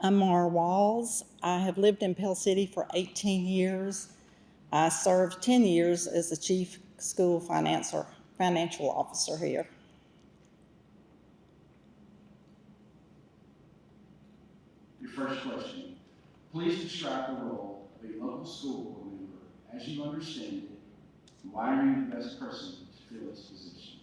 I'm Mara Walls. I have lived in Pell City for 18 years. I served 10 years as the chief school financial officer here. Your first question. Please describe the role of a local school board member as you understand it, and why are you the best person to fill this position?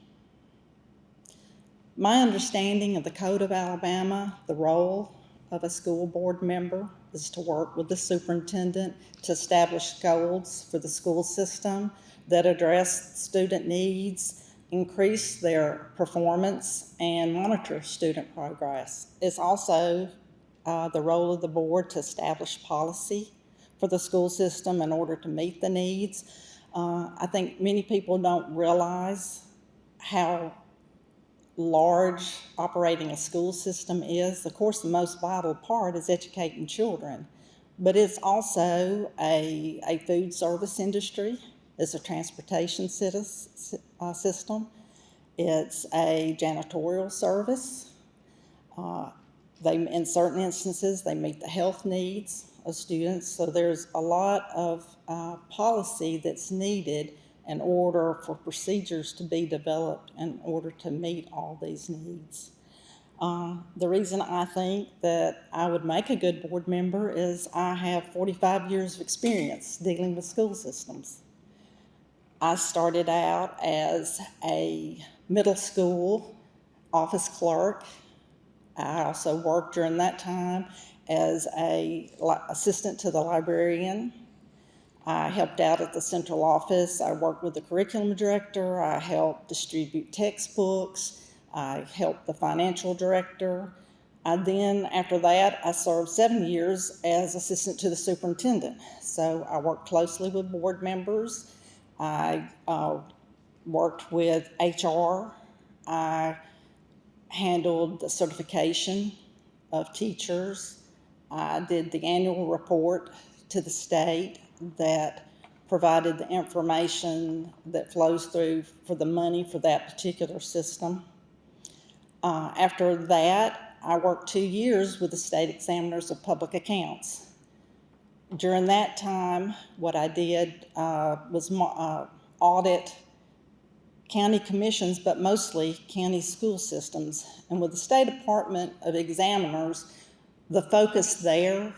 My understanding of the Code of Alabama, the role of a school board member is to work with the superintendent to establish goals for the school system that address student needs, increase their performance, and monitor student progress. It's also the role of the board to establish policy for the school system in order to meet the needs. I think many people don't realize how large operating a school system is. Of course, the most vital part is educating children, but it's also a food service industry, it's a transportation system, it's a janitorial service. In certain instances, they meet the health needs of students, so there's a lot of policy that's needed in order for procedures to be developed in order to meet all these needs. The reason I think that I would make a good board member is I have 45 years of experience dealing with school systems. I started out as a middle school office clerk. I also worked during that time as an assistant to the librarian. I helped out at the central office. I worked with the curriculum director. I helped distribute textbooks. I helped the financial director. After that, I served 7 years as assistant to the superintendent. So I worked closely with board members. I worked with HR. I handled the certification of teachers. I did the annual report to the state that provided the information that flows through for the money for that particular system. After that, I worked 2 years with the state examiners of public accounts. During that time, what I did was audit county commissions, but mostly county school systems. And with the State Department of Examiners, the focus there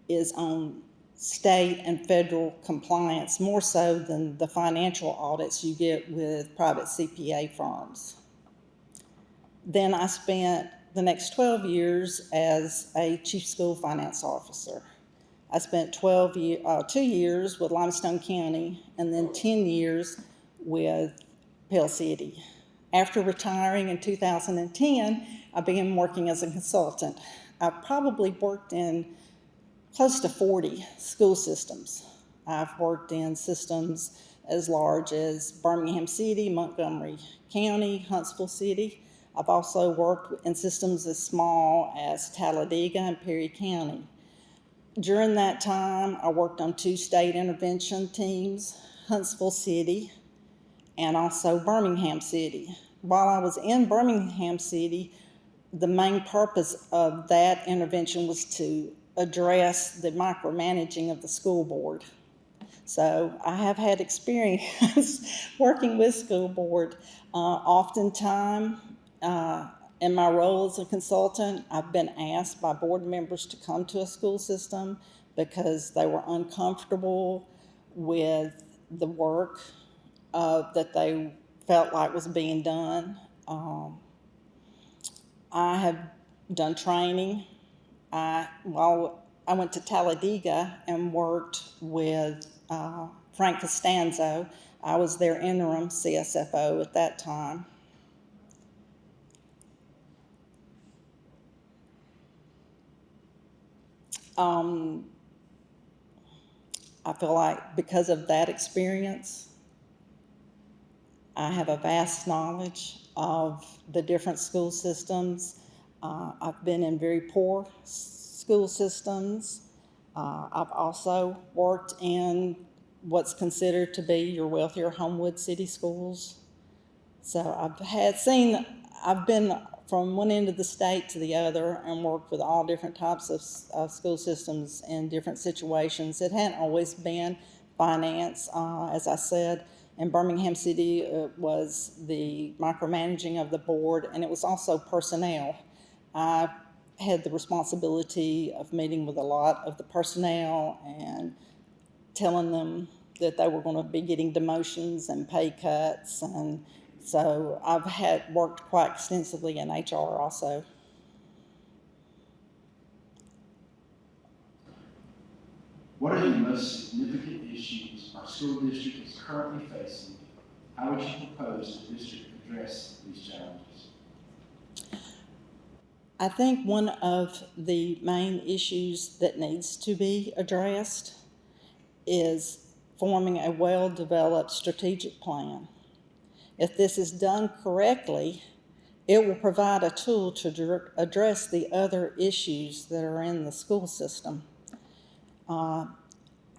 is on state and federal compliance, more so than the financial audits you get with private CPA firms. Then I spent the next 12 years as a chief school finance officer. I spent 2 years with Limestone County and then 10 years with Pell City. After retiring in 2010, I began working as a consultant. I've probably worked in close to 40 school systems. I've worked in systems as large as Birmingham City, Montgomery County, Huntsville City. I've also worked in systems as small as Talladega and Perry County. During that time, I worked on 2 state intervention teams, Huntsville City and also Birmingham City. While I was in Birmingham City, the main purpose of that intervention was to address the micromanaging of the school board. So I have had experience working with school board. Oftentimes, in my role as a consultant, I've been asked by board members to come to a school system because they were uncomfortable with the work that they felt like was being done. I have done training. I went to Talladega and worked with Frank Costanzo. I was their interim CSFO at that time. I feel like because of that experience, I have a vast knowledge of the different school systems. I've been in very poor school systems. I've also worked in what's considered to be your wealthier Homewood City schools. So I've seen I've been from one end of the state to the other and worked with all different types of school systems in different situations. It hadn't always been finance. As I said, in Birmingham City, it was the micromanaging of the board, and it was also personnel. I had the responsibility of meeting with a lot of the personnel and telling them that they were going to be getting demotions and pay cuts, and so I've had worked quite extensively in HR also. What are the most significant issues our school district is currently facing? How would you propose the district address these challenges? I think one of the main issues that needs to be addressed is forming a well-developed strategic plan. If this is done correctly, it will provide a tool to address the other issues that are in the school system. A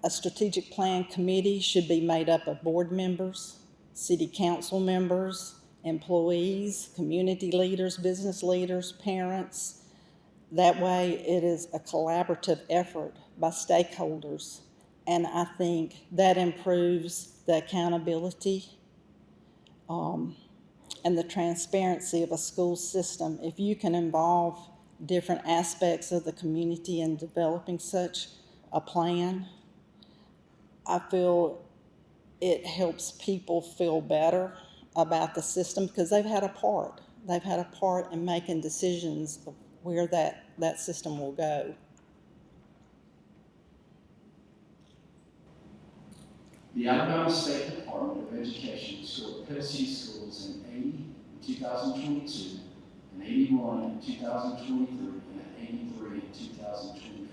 strategic plan committee should be made up of board members, city council members, employees, community leaders, business leaders, parents. That way it is a collaborative effort by stakeholders, and I think that improves the accountability and the transparency of a school system. If you can involve different aspects of the community in developing such a plan, I feel it helps people feel better about the system because they've had a part. They've had a part in making decisions of where that system will go. The Alabama State Department of Education scored Pell schools an 80 in 2022, an 81 in 2023, and an 83 in 2024.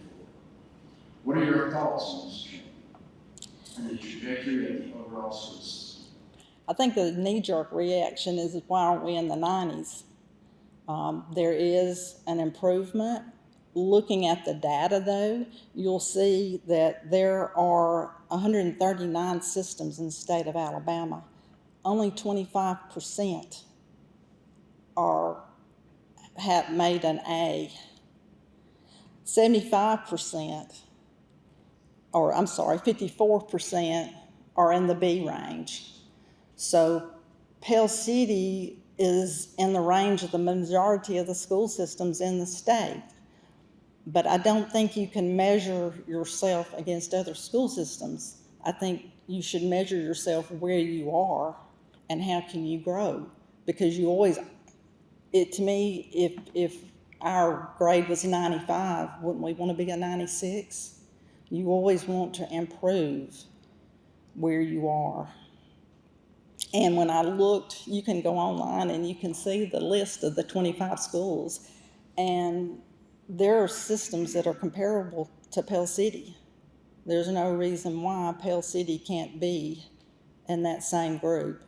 What are your thoughts on this trend and the trajectory of the overall school system? I think the knee-jerk reaction is, why aren't we in the 90s? There is an improvement. Looking at the data, though, you'll see that there are 139 systems in the state of Alabama. Only 25% have made an A. 75%, or I'm sorry, 54% are in the B range. So Pell City is in the range of the majority of the school systems in the state. But I don't think you can measure yourself against other school systems. I think you should measure yourself where you are and how can you grow. Because you always, to me, if our grade was 95, wouldn't we want to be a 96? You always want to improve where you are. And when I looked, you can go online and you can see the list of the 25 schools, and there are systems that are comparable to Pell City. There's no reason why Pell City can't be in that same group.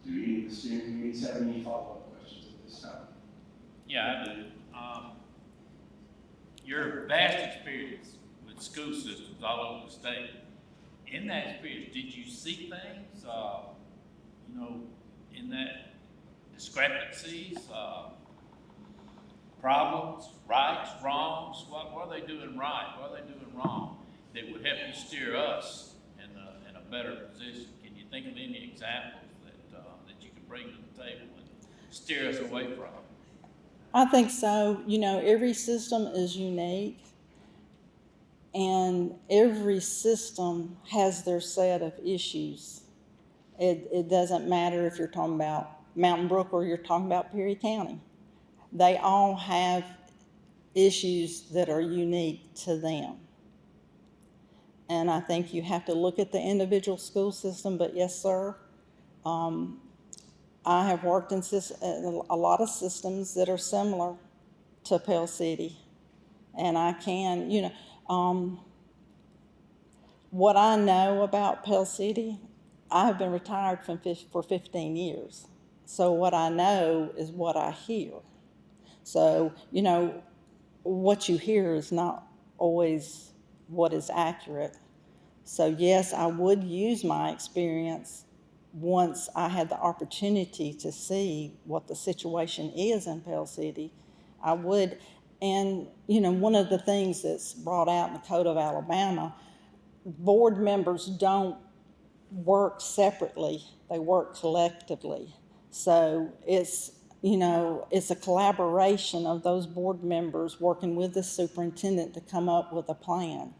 Do any of the steering committees have any follow-up questions at this time? Yeah, I do. Your vast experience with school systems all over the state, in that experience, did you see things, in that discrepancies, problems, rights, wrongs? What are they doing right? What are they doing wrong that would help you steer us in a better position? Can you think of any examples that you can bring to the table and steer us away from? I think so. Every system is unique, and every system has their set of issues. It doesn't matter if you're talking about Mountain Brook or you're talking about Perry County. They all have issues that are unique to them. And I think you have to look at the individual school system, but yes, sir, I have worked in a lot of systems that are similar to Pell City. And I can, what I know about Pell City, I've been retired for 15 years. So what I know is what I hear. So, what you hear is not always what is accurate. So yes, I would use my experience once I had the opportunity to see what the situation is in Pell City. I would, and one of the things that's brought out in the Code of Alabama, board members don't work separately, they work collectively. So it's a collaboration of those board members working with the superintendent to come up with a plan.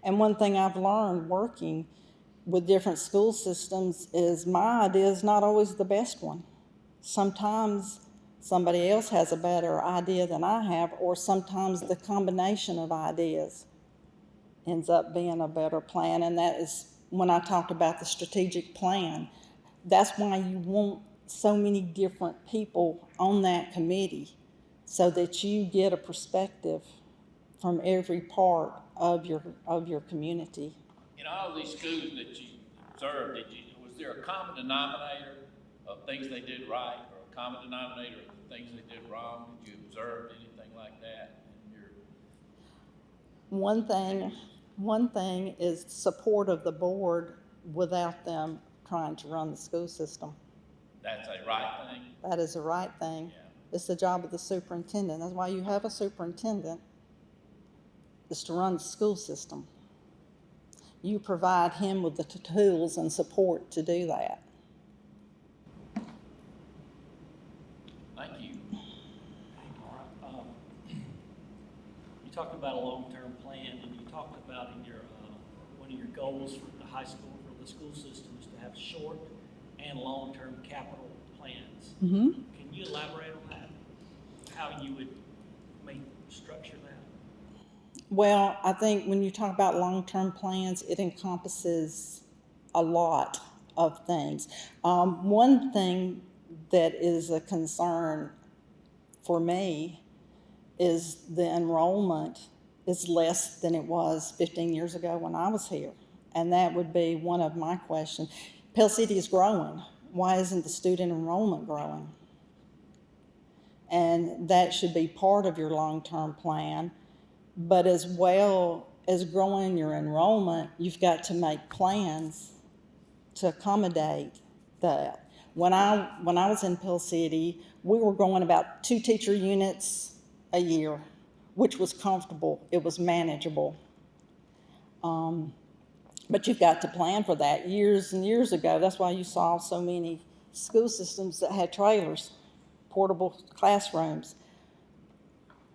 And one thing I've learned working with different school systems is my idea is not always the best one. Sometimes somebody else has a better idea than I have, or sometimes the combination of ideas ends up being a better plan. And that is when I talked about the strategic plan. That's why you want so many different people on that committee, so that you get a perspective from every part of your community. In all these schools that you observed, was there a common denominator of things they did right, or a common denominator of things they did wrong? Did you observe anything like that in your? One thing is support of the board without them trying to run the school system. That's a right thing? That is the right thing. Yeah. It's the job of the superintendent. That's why you have a superintendent, is to run the school system. You provide him with the tools and support to do that. Thank you. All right. You talked about a long-term plan, and you talked about in your one of your goals for the high school, for the school system, is to have short and long-term capital plans. Mm-hmm. Can you elaborate on that? How you would structure that? Well, I think when you talk about long-term plans, it encompasses a lot of things. One thing that is a concern for me is the enrollment is less than it was 15 years ago when I was here. And that would be one of my questions. Pell City is growing. Why isn't the student enrollment growing? And that should be part of your long-term plan. But as well as growing your enrollment, you've got to make plans to accommodate that. When I was in Pell City, we were growing about 2 teacher units a year, which was comfortable. It was manageable. But you've got to plan for that. Years and years ago, that's why you saw so many school systems that had trailers, portable classrooms.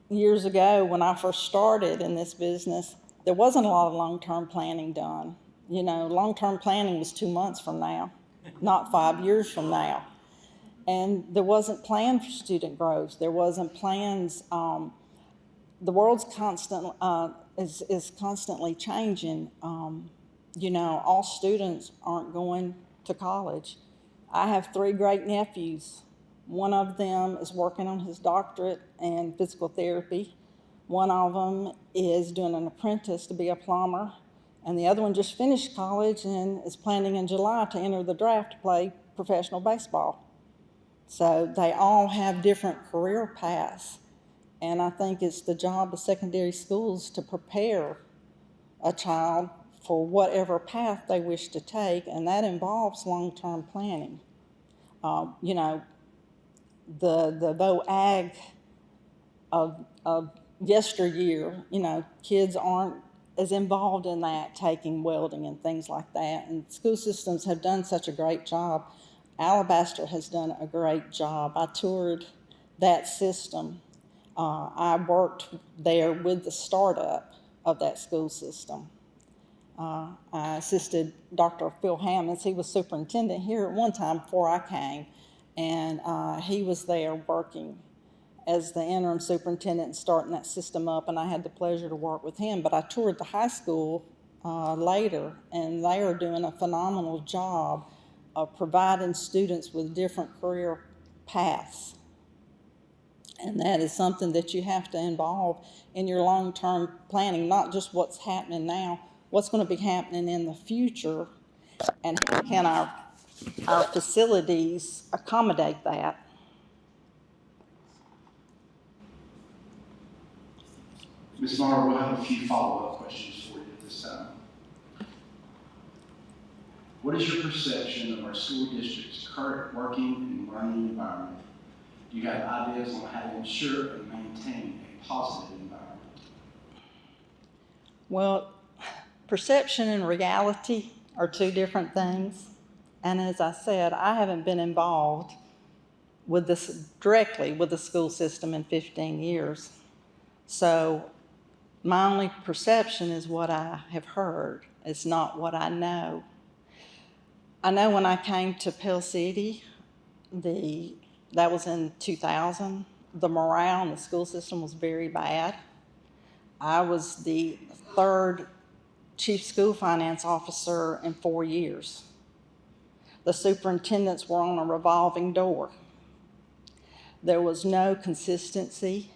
Years ago, when I first started in this business, there wasn't a lot of long-term planning done. Long-term planning was 2 months from now, not 5 years from now. And there wasn't plan for student growth. There wasn't plans. The world's is constantly changing. All students aren't going to college. I have 3 great nephews. One of them is working on his doctorate in physical therapy. One of them is doing an apprentice to be a plumber. And the other one just finished college and is planning in July to enter the draft to play professional baseball. So they all have different career paths. And I think it's the job of secondary schools to prepare a child for whatever path they wish to take, and that involves long-term planning. The Bo Ag of yesteryear, kids aren't as involved in that, taking welding and things like that. And school systems have done such a great job. Alabaster has done a great job. I toured that system. I worked there with the startup of that school system. I assisted Dr. Phil Hammonds. He was superintendent here at one time before I came, and he was there working as the interim superintendent and starting that system up, and I had the pleasure to work with him. But I toured the high school later, and they are doing a phenomenal job of providing students with different career paths. And that is something that you have to involve in your long-term planning, not just what's happening now, what's going to be happening in the future, and how can our facilities accommodate that. Ms. Mara, we'll have a few follow-up questions for you at this time. What is your perception of our school district's current working and learning environment? Do you have ideas on how to ensure and maintain a positive environment? Well, perception and reality are two different things. And as I said, I haven't been involved with this directly with the school system in 15 years. So my only perception is what I have heard. It's not what I know. I know when I came to Pell City, that was in 2000, the morale in the school system was very bad. I was the third chief school finance officer in 4 years. The superintendents were on a revolving door. There was no consistency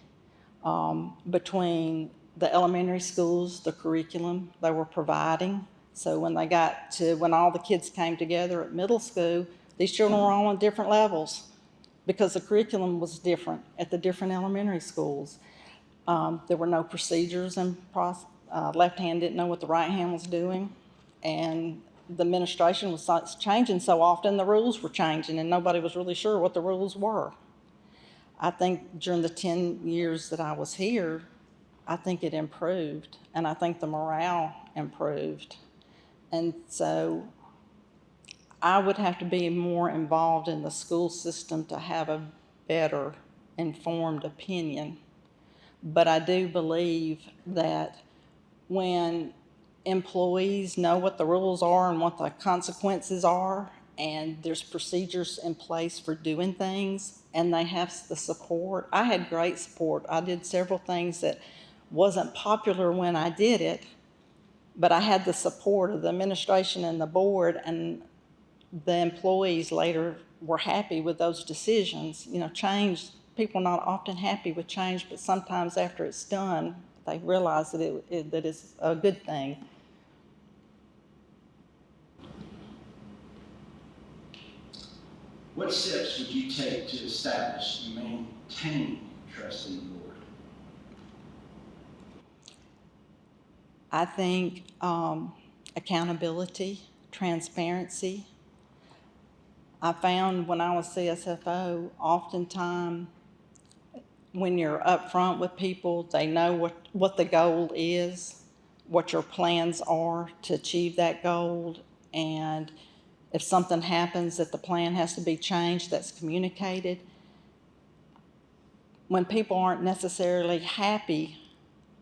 between the elementary schools, the curriculum they were providing. So when all the kids came together at middle school, these children were all on different levels because the curriculum was different at the different elementary schools. There were no procedures, and left hand didn't know what the right hand was doing. And the administration was changing so often, the rules were changing, and nobody was really sure what the rules were. I think during the 10 years that I was here, I think it improved, and I think the morale improved. And so I would have to be more involved in the school system to have a better informed opinion. But I do believe that when employees know what the rules are and what the consequences are, and there's procedures in place for doing things, and they have the support. I had great support. I did several things that wasn't popular when I did it, but I had the support of the administration and the board, and the employees later were happy with those decisions. You know, change, people are not often happy with change, but sometimes after it's done, they realize that that it's a good thing. What steps would you take to establish and maintain trust in the board? I think accountability, transparency. I found when I was CSFO, oftentimes when you're upfront with people, they know what the goal is, what your plans are to achieve that goal, and if something happens that the plan has to be changed, that's communicated. When people aren't necessarily happy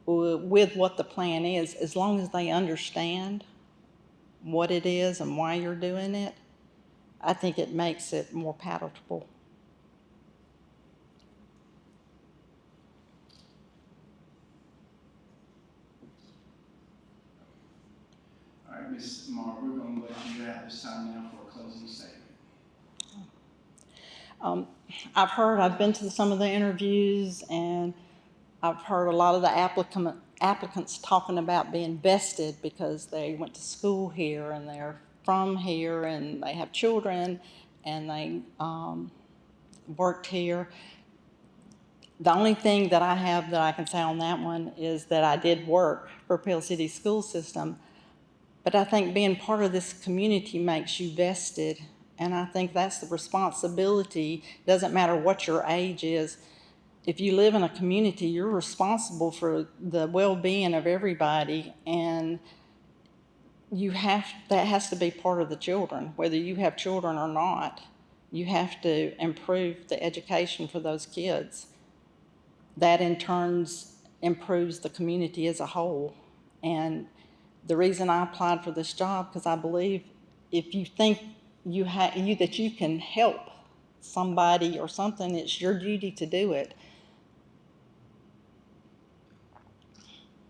with what the plan is, as long as they understand what it is and why you're doing it, I think it makes it more palatable. All right, Ms. Marr, we're going to let you have this time now for a closing statement. I've been to some of the interviews, and I've heard a lot of the applicants talking about being vested because they went to school here and they're from here and they have children and they worked here. The only thing that I have that I can say on that one is that I did work for Pell City School System, but I think being part of this community makes you vested, and I think that's the responsibility. Doesn't matter what your age is. If you live in a community, you're responsible for the well-being of everybody, and that has to be part of the children. Whether you have children or not, you have to improve the education for those kids. That in turn improves the community as a whole. And the reason I applied for this job, because I believe if you think that you can help somebody or something, it's your duty to do it.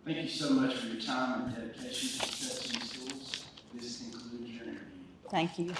Thank you so much for your time and dedication to Pell City Schools. This concludes your interview. Thank you.